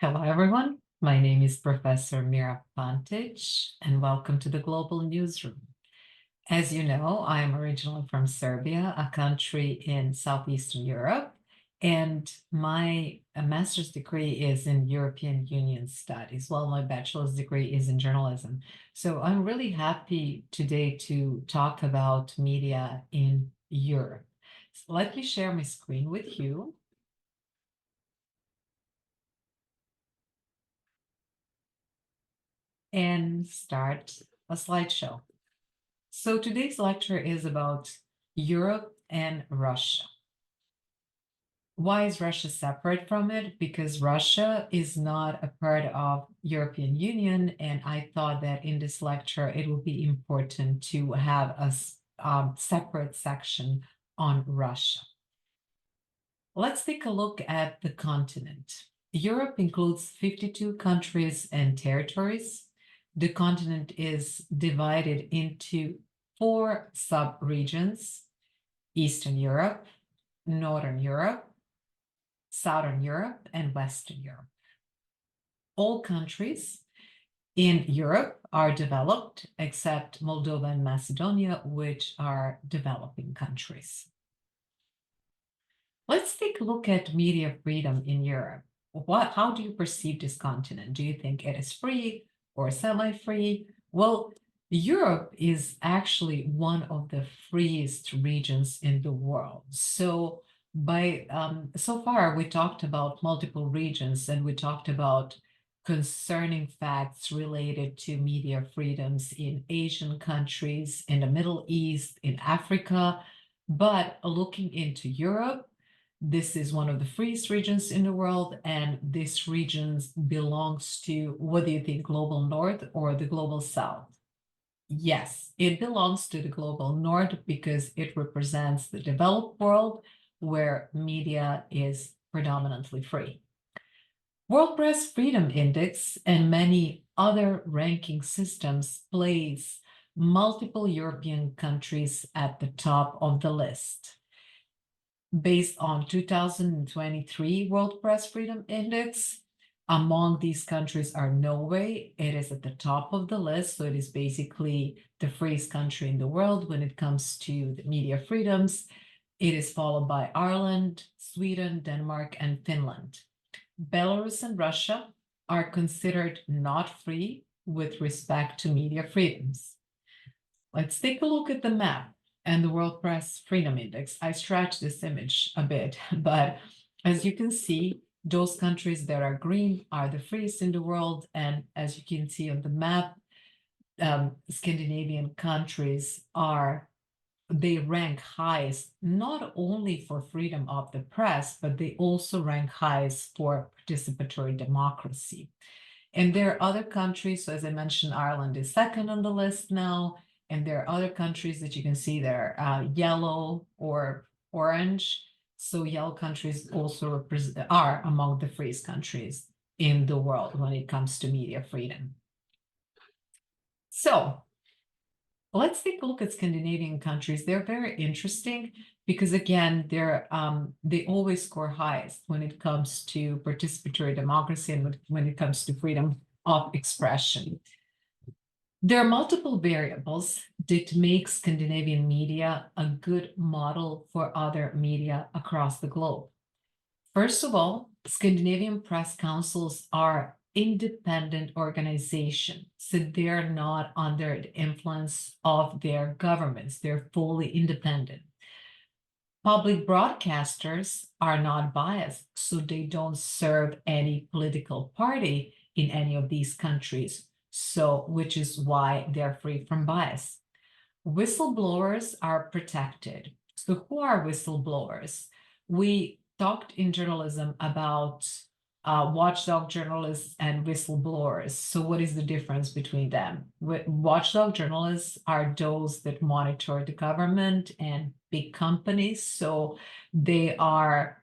Hello, everyone. My name is Professor Mira Pantic, and welcome to the Global Newsroom. As you know, I am originally from Serbia, a country in Southeastern Europe, and my master's degree is in European Union Studies, while my bachelor's degree is in journalism. So I'm really happy today to talk about media in Europe. So let me share my screen with you. And start a slideshow. So today's lecture is about Europe and Russia. Why is Russia separate from it? Because Russia is not a part of European Union, and I thought that in this lecture it would be important to have a separate section on Russia. Let's take a look at the continent. Europe includes 52 countries and territories. The continent is divided into 4 sub-regions: Eastern Europe, Northern Europe, Southern Europe, and Western Europe. All countries in Europe are developed except Moldova and Macedonia, which are developing countries. Let's take a look at media freedom in Europe. How do you perceive this continent? Do you think it is free or semi-free? Well, Europe is actually one of the freest regions in the world. So so far we talked about multiple regions, and we talked about concerning facts related to media freedoms in Asian countries, in the Middle East, in Africa. But looking into Europe, this is one of the freest regions in the world, and this region belongs to, what do you think, global north or the global south? Yes, it belongs to the global north because it represents the developed world where media is predominantly free. World Press Freedom Index and many other ranking systems place multiple European countries at the top of the list. Based on 2023 World Press Freedom Index, among these countries are Norway. It is at the top of the list, so it is basically the freest country in the world when it comes to the media freedoms. It is followed by Ireland, Sweden, Denmark, and Finland. Belarus and Russia are considered not free with respect to media freedoms. Let's take a look at the map and the World Press Freedom Index. I stretched this image a bit, but as you can see, those countries that are green are the freest in the world. And as you can see on the map, Scandinavian countries they rank highest, not only for freedom of the press, but they also rank highest for participatory democracy. And there are other countries, so as I mentioned, Ireland is second on the list now, and there are other countries that you can see there, yellow or orange. So yellow countries also are among the freest countries in the world when it comes to media freedom. So let's take a look at Scandinavian countries. They're very interesting because, again, they always score highest when it comes to participatory democracy and when it comes to freedom of expression. There are multiple variables that make Scandinavian media a good model for other media across the globe. First of all, Scandinavian press councils are independent organizations, so they're not under the influence of their governments. They're fully independent. Public broadcasters are not biased, so they don't serve any political party in any of these countries, which is why they're free from bias. Whistleblowers are protected. So who are whistleblowers? We talked in journalism about watchdog journalists and whistleblowers. So what is the difference between them? Watchdog journalists are those that monitor the government and big companies. So they are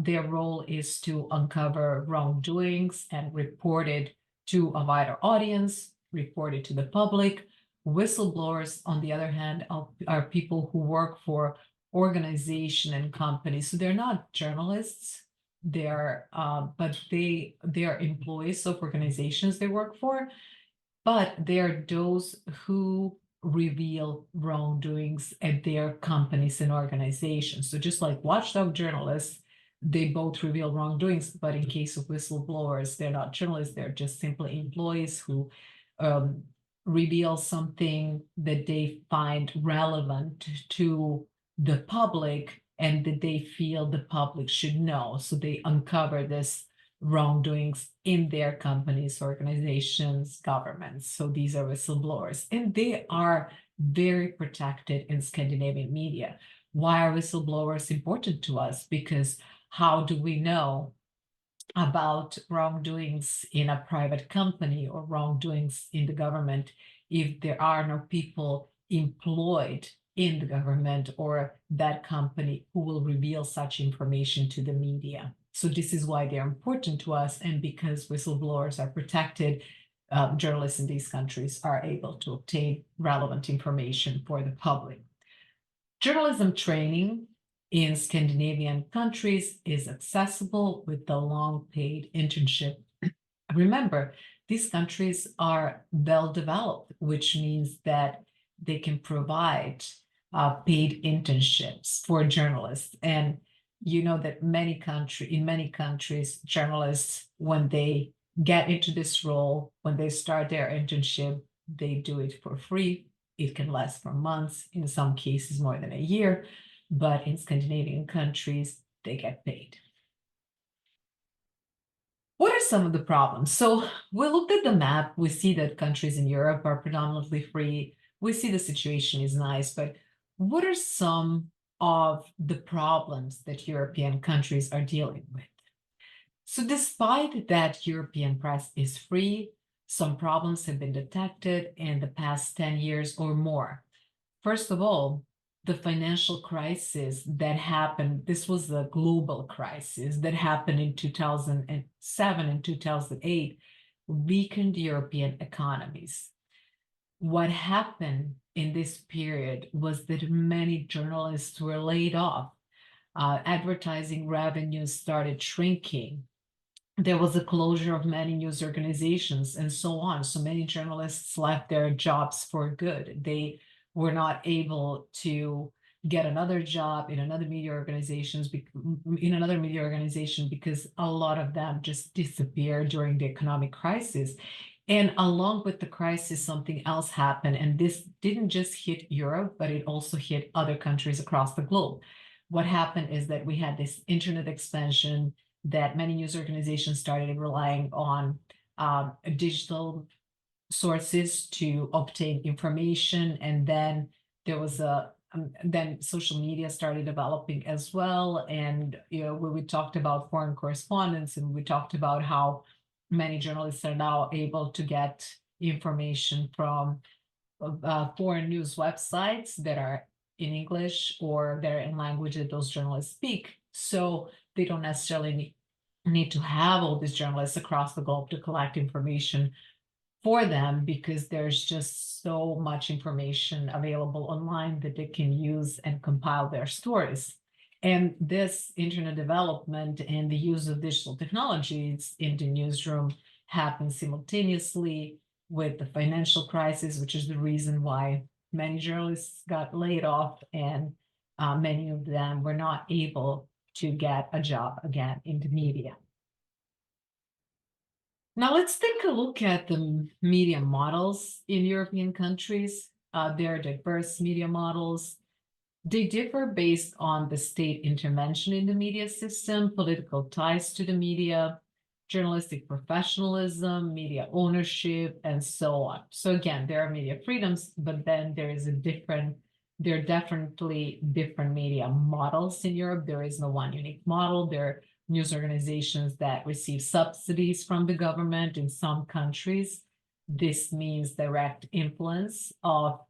their role is to uncover wrongdoings and report it to a wider audience, report it to the public. Whistleblowers, on the other hand, are people who work for organization and companies. So they're not journalists, but they are employees of organizations they work for, but they are those who reveal wrongdoings at their companies and organizations. So just like watchdog journalists, they both reveal wrongdoings, but in case of whistleblowers, they're not journalists, they're just simply employees who um, reveal something that they find relevant to the public and that they feel the public should know. So they uncover this wrongdoings in their companies, organizations, governments. So these are whistleblowers, and they are very protected in Scandinavian media. Why are whistleblowers important to us? Because how do we know about wrongdoings in a private company or wrongdoings in the government if there are no people employed in the government or that company who will reveal such information to the media? So this is why they're important to us, and because whistleblowers are protected, journalists in these countries are able to obtain relevant information for the public. Journalism training in Scandinavian countries is accessible with the long paid internship. Remember, these countries are well developed, which means that they can provide paid internships for journalists. And you know that in many countries, journalists, when they get into this role, when they start their internship, they do it for free. It can last for months, in some cases more than a year, but in Scandinavian countries, they get paid. What are some of the problems? So we looked at the map, we see that countries in Europe are predominantly free. We see the situation is nice, but what are some of the problems that European countries are dealing with? So despite that European press is free, some problems have been detected in the past 10 years or more. First of all, the financial crisis that happened, this was the global crisis that happened in 2007 and 2008, weakened European economies. What happened in this period was that many journalists were laid off. Advertising revenues started shrinking. There was a closure of many news organizations and so on. So many journalists left their jobs for good. They were not able to get another job in another media organization because a lot of them just disappeared during the economic crisis. And along with the crisis, something else happened. And this didn't just hit Europe, but it also hit other countries across the globe. What happened is that we had this internet expansion, that many news organizations started relying on digital sources to obtain information, and then there was then social media started developing as well. And when we talked about foreign correspondence, and we talked about how many journalists are now able to get information from foreign news websites that are in English or they're in language that those journalists speak. So they don't necessarily need to have all these journalists across the globe to collect information for them, because there's just so much information available online that they can use and compile their stories. And this internet development and the use of digital technologies in the newsroom happened simultaneously with the financial crisis, which is the reason why many journalists got laid off, and many of them were not able to get a job again in the media. Now let's take a look at the media models in European countries. There are diverse media models. They differ based on the state intervention in the media system, political ties to the media, journalistic professionalism, media ownership, and so on. So again, there are media freedoms, but then there are definitely different media models in Europe. There is no one unique model. There are news organizations that receive subsidies from the government in some countries. This means direct influence of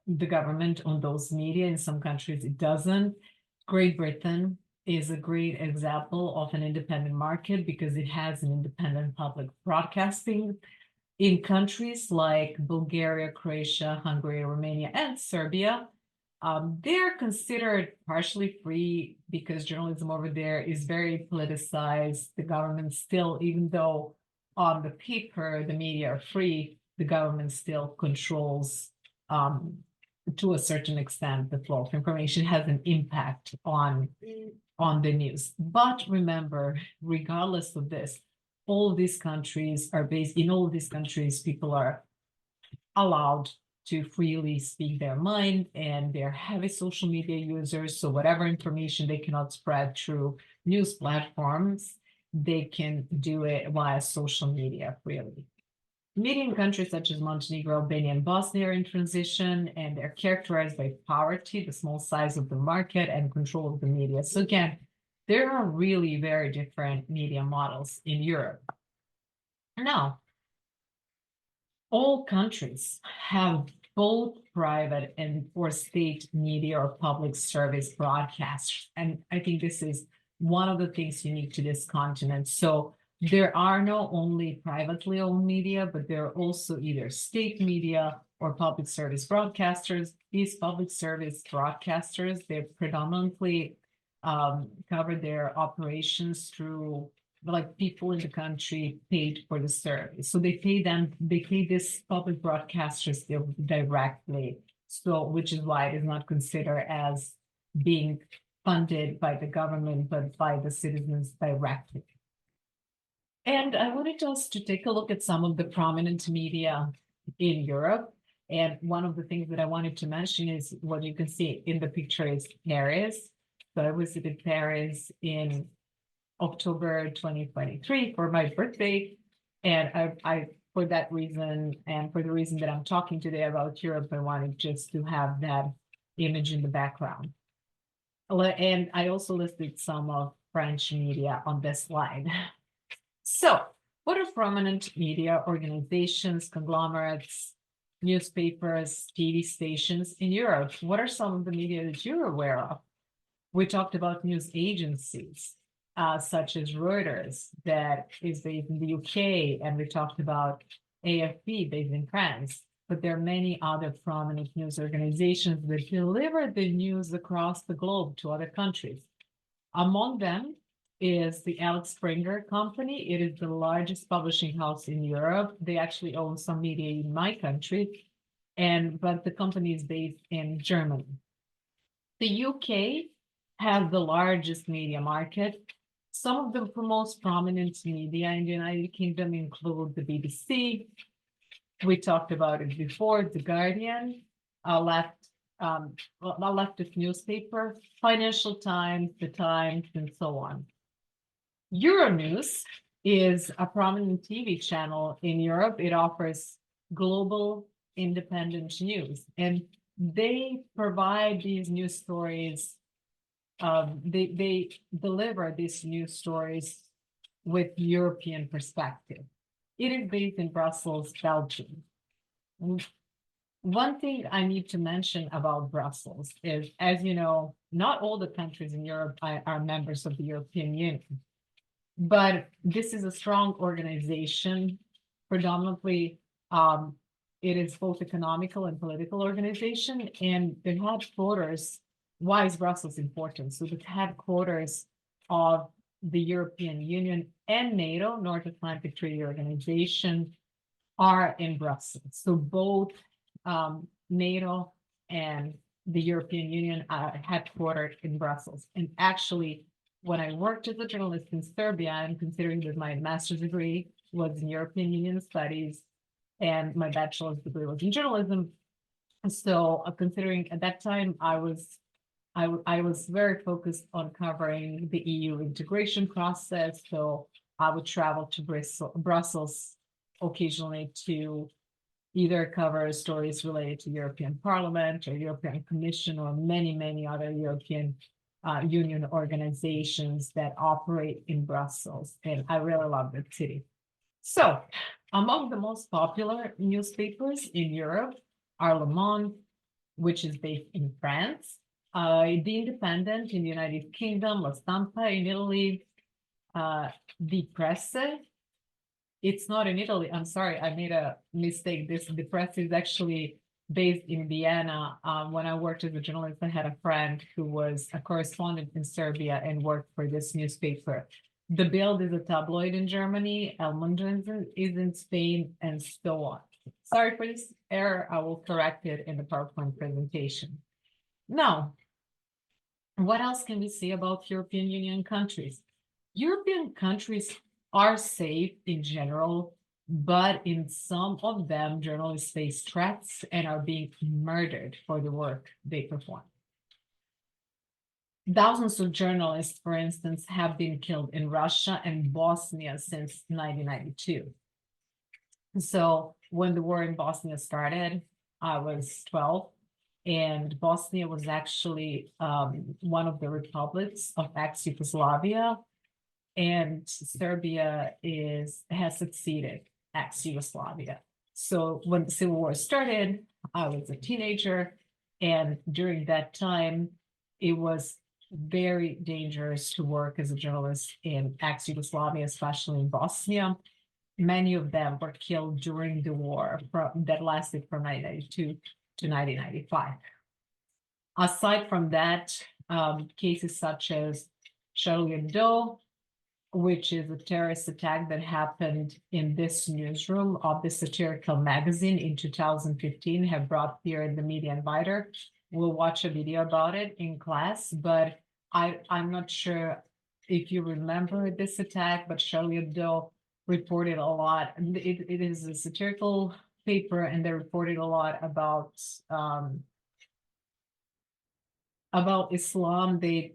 the government on those media. In some countries, it doesn't. Great Britain is a great example of an independent market because it has an independent public broadcasting. In countries like Bulgaria, Croatia, Hungary, Romania, and Serbia, They're considered partially free because journalism over there is very politicized. The government still, even though on the paper the media are free, the government still controls, to a certain extent, the flow of information has an impact on the news. But remember, regardless of this, all these countries are based in all these countries, people are allowed to freely speak their mind, and they're heavy social media users. So whatever information they cannot spread through news platforms, they can do it via social media freely. Media in countries such as Montenegro, Albania, and Bosnia are in transition, and they're characterized by poverty, the small size of the market, and control of the media. So again, there are really very different media models in Europe. Now, all countries have both private and or state media or public service broadcasters. And I think this is one of the things unique to this continent. So there are not only privately owned media, but there are also either state media or public service broadcasters. These public service broadcasters, they predominantly cover their operations through like people in the country paid for the service. So they pay this public broadcasters directly. So which is why it is not considered as being funded by the government, but by the citizens directly. And I wanted us to take a look at some of the prominent media in Europe. And one of the things that I wanted to mention is what you can see in the picture is Paris. So I visited Paris in October 2023 for my birthday. And I for that reason, and for the reason that I'm talking today about Europe, I wanted just to have that image in the background. And I also listed some of French media on this slide. So, what are prominent media organizations, conglomerates, newspapers, TV stations in Europe? What are some of the media that you're aware of? We talked about news agencies, such as Reuters, that is based in the UK, and we talked about AFP based in France. But there are many other prominent news organizations that deliver the news across the globe to other countries. Among them is the Alex Springer Company. It is the largest publishing house in Europe. They actually own some media in my country, but the company is based in Germany. The UK has the largest media market. Some of the most prominent media in the United Kingdom include the BBC. We talked about it before, The Guardian, a leftist newspaper, Financial Times, The Times, and so on. Euronews is a prominent TV channel in Europe. It offers global independent news, and they provide these news stories. They deliver these news stories with European perspective. It is based in Brussels, Belgium. One thing I need to mention about Brussels is, as you know, not all the countries in Europe are members of the European Union, but this is a strong organization. Predominantly, it is both economical and political organization, and the headquarters. Why is Brussels important? So the headquarters of the European Union and NATO, North Atlantic Treaty Organization, are in Brussels. So both NATO and the European Union are headquartered in Brussels. And actually, when I worked as a journalist in Serbia, and considering that my master's degree was in European Union Studies and my bachelor's degree was in journalism, so considering at that time I was very focused on covering the EU integration process. So I would travel to Brussels occasionally to either cover stories related to European Parliament or European Commission or many, many other European Union organizations that operate in Brussels. And I really love that city. So among the most popular newspapers in Europe are Le Monde, which is based in France, The Independent in the United Kingdom, La Stampa in Italy, Die Presse. It's not in Italy. I'm sorry, I made a mistake. The Presse is actually based in Vienna. When I worked as a journalist, I had a friend who was a correspondent in Serbia and worked for this newspaper. The Bild is a tabloid in Germany, El Mundo is in Spain, and so on. Sorry for this error. I will correct it in the PowerPoint presentation. Now, what else can we say about European Union countries? European countries are safe in general, but in some of them, journalists face threats and are being murdered for the work they perform. Thousands of journalists, for instance, have been killed in Russia and Bosnia since 1992. So when the war in Bosnia started, I was 12, and Bosnia was actually one of the republics of ex-Yugoslavia, and Serbia has succeeded ex-Yugoslavia. So when the Civil War started, I was a teenager, and during that time, it was very dangerous to work as a journalist in ex-Yugoslavia, especially in Bosnia. Many of them were killed during the war that lasted from 1992 to 1995. Aside from that, cases such as Charlie Hebdo, which is a terrorist attack that happened in this newsroom of the satirical magazine in 2015, have brought fear in the media invider. We'll watch a video about it in class, but I'm not sure if you remember this attack, but Charlie Hebdo reported a lot. It is a satirical paper, and they reported a lot about Islam. They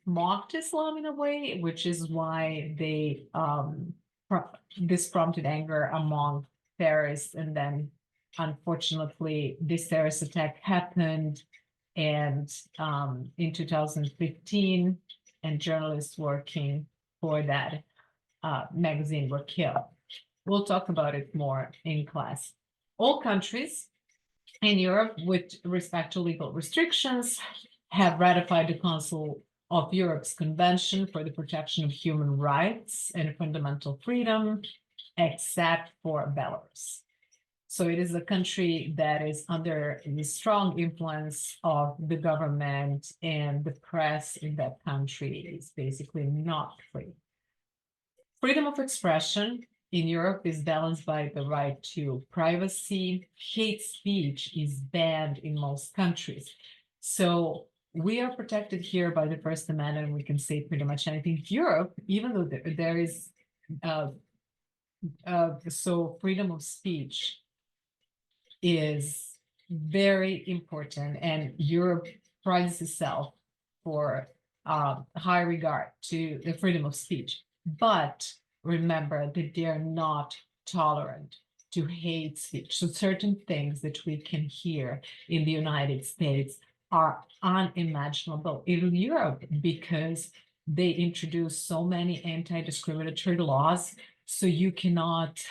mocked Islam in a way, which is why this prompted anger among terrorists. And then, unfortunately, this terrorist attack happened, and in 2015, and journalists working for that magazine were killed. We'll talk about it more in class. All countries in Europe, with respect to legal restrictions, have ratified the Council of Europe's Convention for the Protection of Human Rights and Fundamental Freedom, except for Belarus. So it is a country that is under the strong influence of the government, and the press in that country is basically not free. Freedom of expression in Europe is balanced by the right to privacy. Hate speech is banned in most countries. So we are protected here by the First Amendment, and we can say pretty much anything. Europe, even though there is, so freedom of speech is very important, and Europe prides itself for high regard to the freedom of speech. But remember that they are not tolerant to hate speech. So certain things that we can hear in the United States are unimaginable in Europe, because they introduce so many anti-discriminatory laws. So you cannot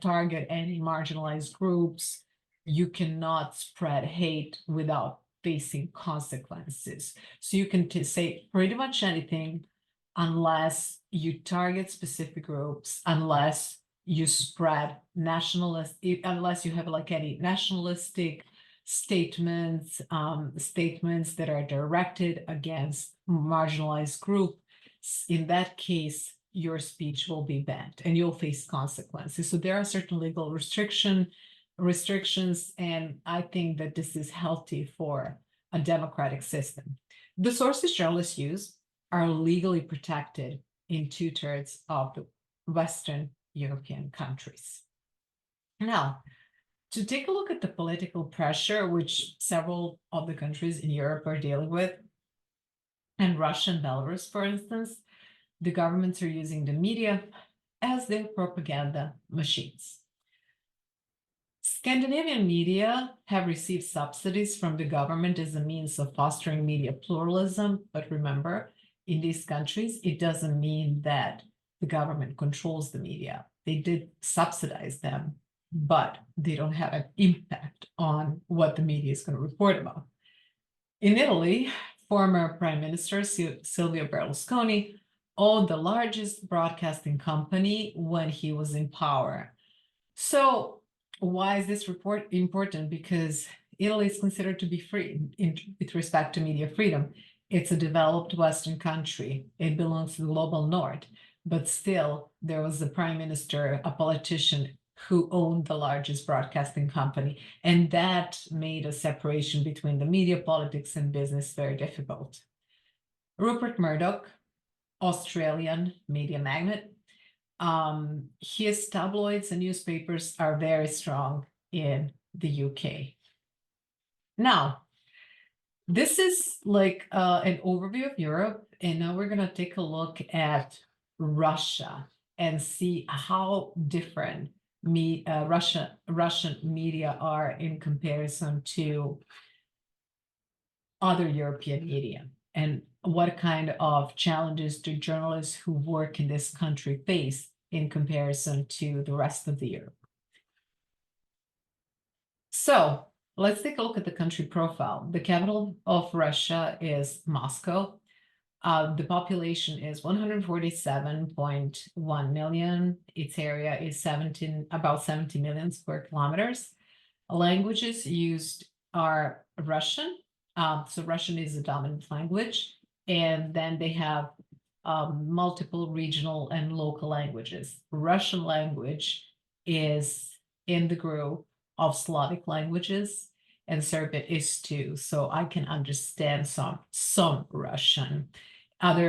target any marginalized groups. You cannot spread hate without facing consequences. So you can say pretty much anything, unless you target specific groups, unless you spread unless you have like any nationalistic statements, statements that are directed against marginalized groups. In that case, your speech will be banned and you'll face consequences. So there are certain legal restrictions, and I think that this is healthy for a democratic system. The sources journalists use are legally protected in 2/3 of the Western European countries. Now, to take a look at the political pressure which several of the countries in Europe are dealing with, and Russia and Belarus, for instance, the governments are using the media as their propaganda machines. Scandinavian media have received subsidies from the government as a means of fostering media pluralism, but remember, in these countries, it doesn't mean that the government controls the media. They did subsidize them, but they don't have an impact on what the media is going to report about. In Italy, former Prime Minister Silvio Berlusconi owned the largest broadcasting company when he was in power. So why is this report important? Because Italy is considered to be free with respect to media freedom. It's a developed Western country. It belongs to the global North, but still there was a prime minister, a politician who owned the largest broadcasting company, and that made a separation between the media, politics, and business very difficult. Rupert Murdoch, Australian media magnate. His tabloids and newspapers are very strong in the UK. Now, this is like an overview of Europe, and now we're going to take a look at Russia and see how different Russian media are in comparison to other European media, and what kind of challenges do journalists who work in this country face in comparison to the rest of the Europe. So let's take a look at the country profile. The capital of Russia is Moscow. The population is 147.1 million. Its area is about 70 million square kilometers. Languages used are Russian. So Russian is the dominant language. And then they have multiple regional and local languages. Russian language is in the group of Slavic languages, and Serbian is too. So I can understand some Russian.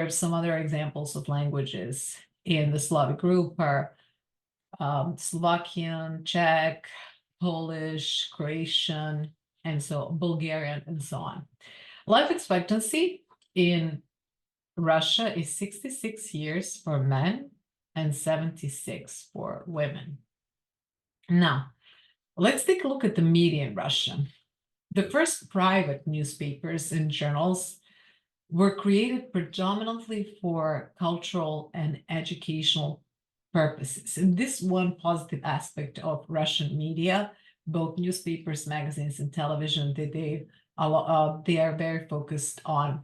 Some other examples of languages in the Slavic group are Slovakian, Czech, Polish, Croatian, and so Bulgarian, and so on. Life expectancy in Russia is 66 years for men and 76 for women. Now, let's take a look at the media in Russia. The first private newspapers and journals were created predominantly for cultural and educational purposes. And this one positive aspect of Russian media, both newspapers, magazines, and television, they are very focused on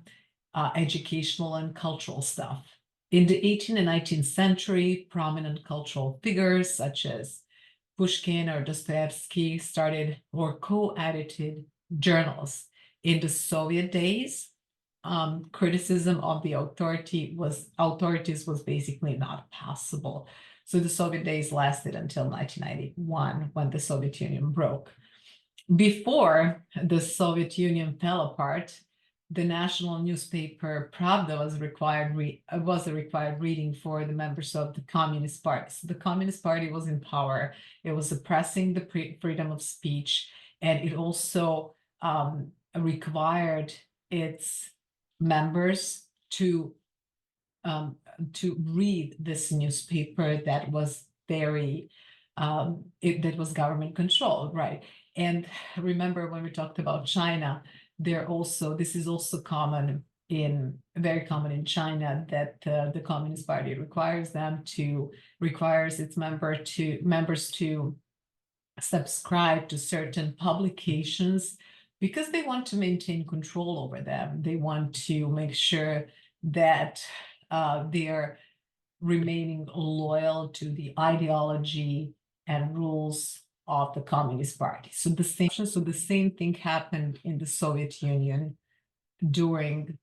educational and cultural stuff. In the 18th and 19th century, prominent cultural figures such as Pushkin or Dostoevsky started or co-edited journals. In the Soviet days, criticism of the authorities was basically not possible. So the Soviet days lasted until 1991, when the Soviet Union broke. Before the Soviet Union fell apart, the national newspaper Pravda was a required reading for the members of the Communist Party. So the Communist Party was in power. It was suppressing the freedom of speech, and it also required its members to read this newspaper that was very that was government controlled, right? And remember when we talked about China, this is also very common in China, that the Communist Party requires its members to subscribe to certain publications because they want to maintain control over them. They want to make sure that they are remaining loyal to the ideology and rules of the Communist Party. So the same thing happened in the Soviet Union during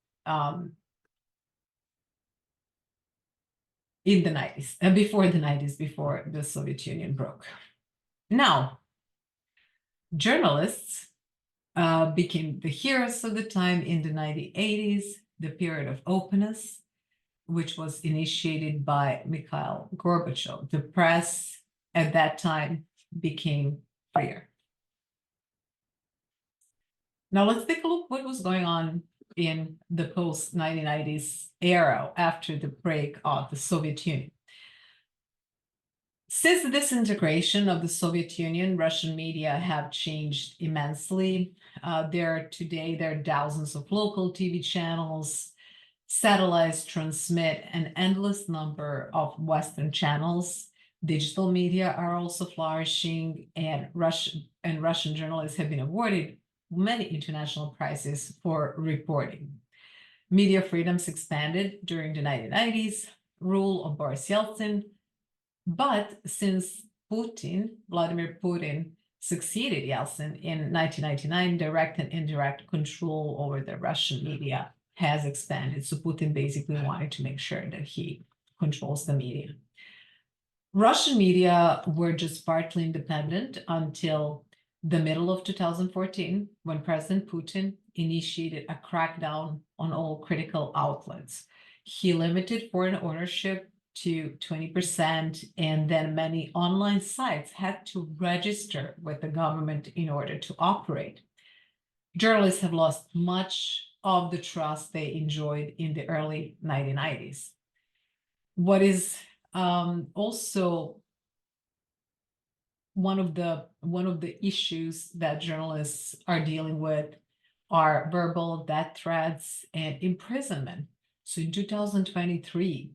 in the 90s, before the 90s, before the Soviet Union broke. Now, journalists became the heroes of the time in the 1980s, the period of openness, which was initiated by Mikhail Gorbachev. The press at that time became freer. Now let's take a look what was going on in the post-1990s era after the break of the Soviet Union. Since the disintegration of the Soviet Union, Russian media have changed immensely. There are thousands of local TV channels. Satellites transmit an endless number of Western channels. Digital media are also flourishing, and Russian journalists have been awarded many international prizes for reporting. Media freedoms expanded during the 1990s, rule of Boris Yeltsin, but since Vladimir Putin succeeded Yeltsin in 1999, direct and indirect control over the Russian media has expanded. So Putin basically wanted to make sure that he controls the media. Russian media were just partly independent until the middle of 2014, when President Putin initiated a crackdown on all critical outlets. He limited foreign ownership to 20%, and then many online sites had to register with the government in order to operate. Journalists have lost much of the trust they enjoyed in the early 1990s. What is also one of the issues that journalists are dealing with are verbal death threats and imprisonment. So in 2023,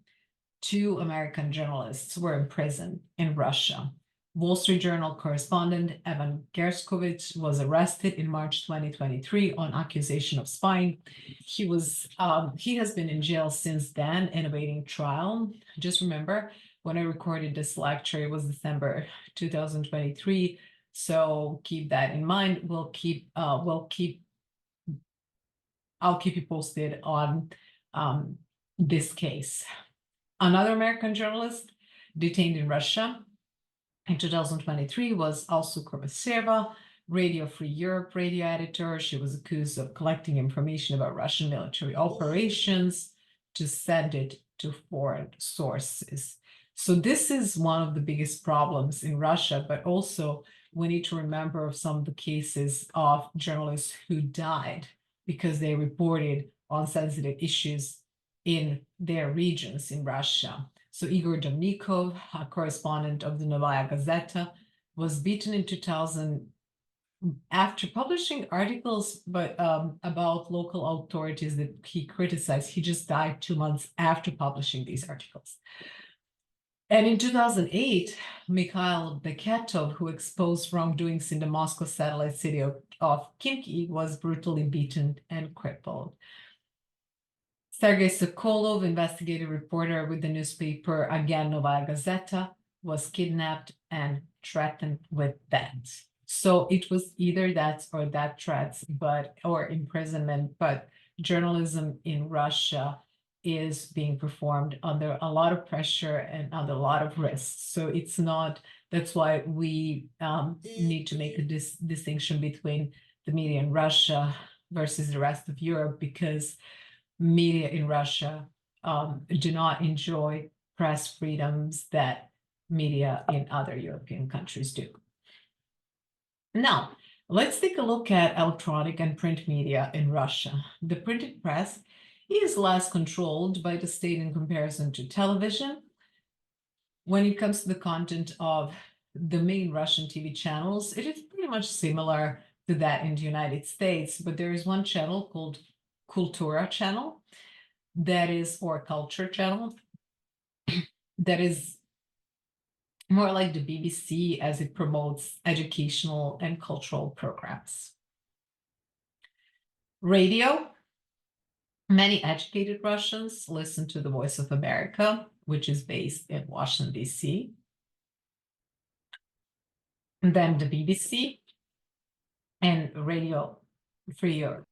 2 American journalists were imprisoned in Russia. Wall Street Journal correspondent Evan Gershkovich was arrested in March 2023 on accusation of spying. He has been in jail since then and awaiting trial. Just remember, when I recorded this lecture, it was December 2023. So keep that in mind. I'll keep you posted on this case. Another American journalist detained in Russia in 2023 was Alsu Kurvaseva, Radio Free Europe radio editor. She was accused of collecting information about Russian military operations to send it to foreign sources. So this is one of the biggest problems in Russia, but also we need to remember some of the cases of journalists who died because they reported on sensitive issues in their regions in Russia. So Igor Domnikov, a correspondent of the Novaya Gazeta, was beaten in 2000 after publishing articles about local authorities that he criticized. He just died 2 months after publishing these articles. And in 2008, Mikhail Beketov, who exposed wrongdoings in the Moscow satellite city of Khimki, was brutally beaten and crippled. Sergei Sokolov, investigative reporter with the newspaper, again, Novaya Gazeta, was kidnapped and threatened with death. So it was either that or that threats, or imprisonment, but journalism in Russia is being performed under a lot of pressure and under a lot of risks. So it's not, that's why we need to make a distinction between the media in Russia versus the rest of Europe, because media in Russia do not enjoy press freedoms that media in other European countries do. Now, let's take a look at electronic and print media in Russia. The printed press is less controlled by the state in comparison to television. When it comes to the content of the main Russian TV channels, it is pretty much similar to that in the United States, but there is one channel called Kultura channel, that is, or Culture channel, that is more like the BBC, as it promotes educational and cultural programs. Radio, many educated Russians listen to the Voice of America, which is based in Washington, D.C. And then the BBC and Radio Free Europe.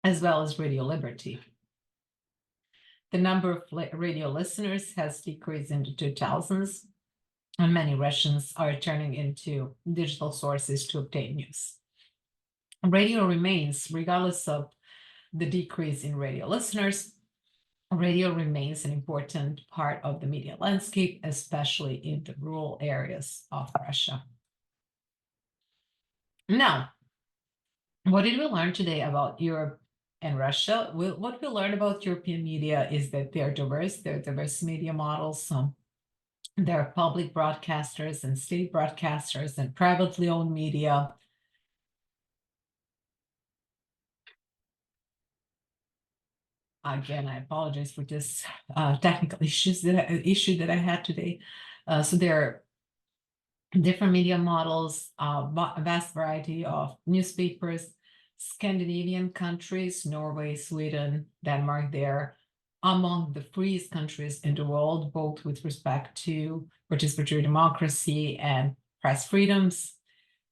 As well as Radio Liberty. The number of radio listeners has decreased in the 2000s, and many Russians are turning into digital sources to obtain news. Radio remains, regardless of the decrease in radio listeners, radio remains an important part of the media landscape, especially in the rural areas of Russia. Now, what did we learn today about Europe and Russia? What we learned about European media is that they're diverse media models. There are public broadcasters and state broadcasters and privately owned media. Again, I apologize for this technical issue that I had today. So there are different media models, a vast variety of newspapers. Scandinavian countries, Norway, Sweden, Denmark, they're among the freest countries in the world, both with respect to participatory democracy and press freedoms.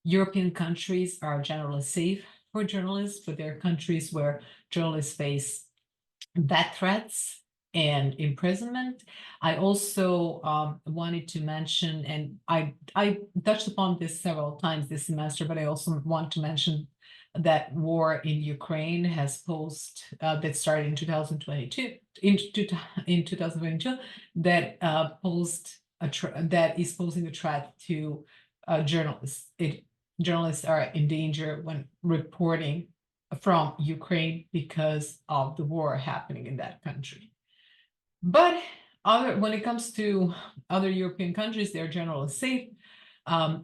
European countries are generally safe for journalists, but there are countries where journalists face death threats and imprisonment. I also wanted to mention, and I touched upon this several times this semester, but I also want to mention that war in Ukraine has posed, that started in 2022, in 2022, that posed that is posing a threat to journalists. Journalists are in danger when reporting from Ukraine because of the war happening in that country. But when it comes to other European countries, they're generally safe.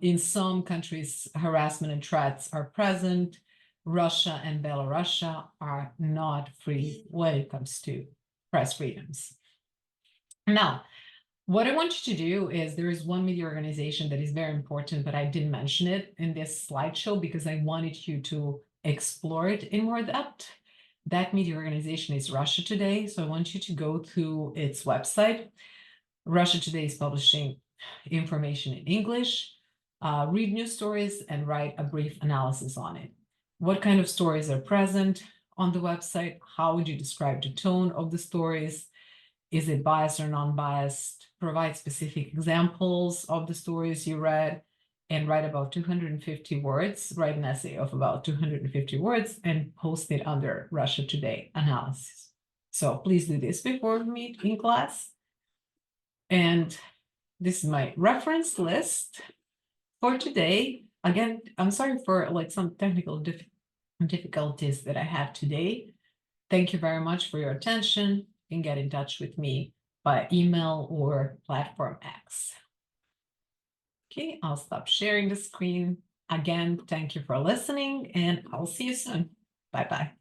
In some countries, harassment and threats are present. Russia and Belarus are not free when it comes to press freedoms. Now, what I want you to do is, there is one media organization that is very important, but I didn't mention it in this slideshow because I wanted you to explore it in more depth. That media organization is Russia Today. So I want you to go to its website. Russia Today is publishing information in English, read news stories, and write a brief analysis on it. What kind of stories are present on the website? How would you describe the tone of the stories? Is it biased or non-biased? Provide specific examples of the stories you read, and write about 250 words, write an essay of about 250 words and post it under Russia Today analysis. So please do this before we meet in class. And this is my reference list for today. Again, I'm sorry for like some technical difficulties that I had today. Thank you very much for your attention. You can get in touch with me by email or Platform X. Okay, I'll stop sharing the screen. Again, thank you for listening, and I'll see you soon. Bye-bye.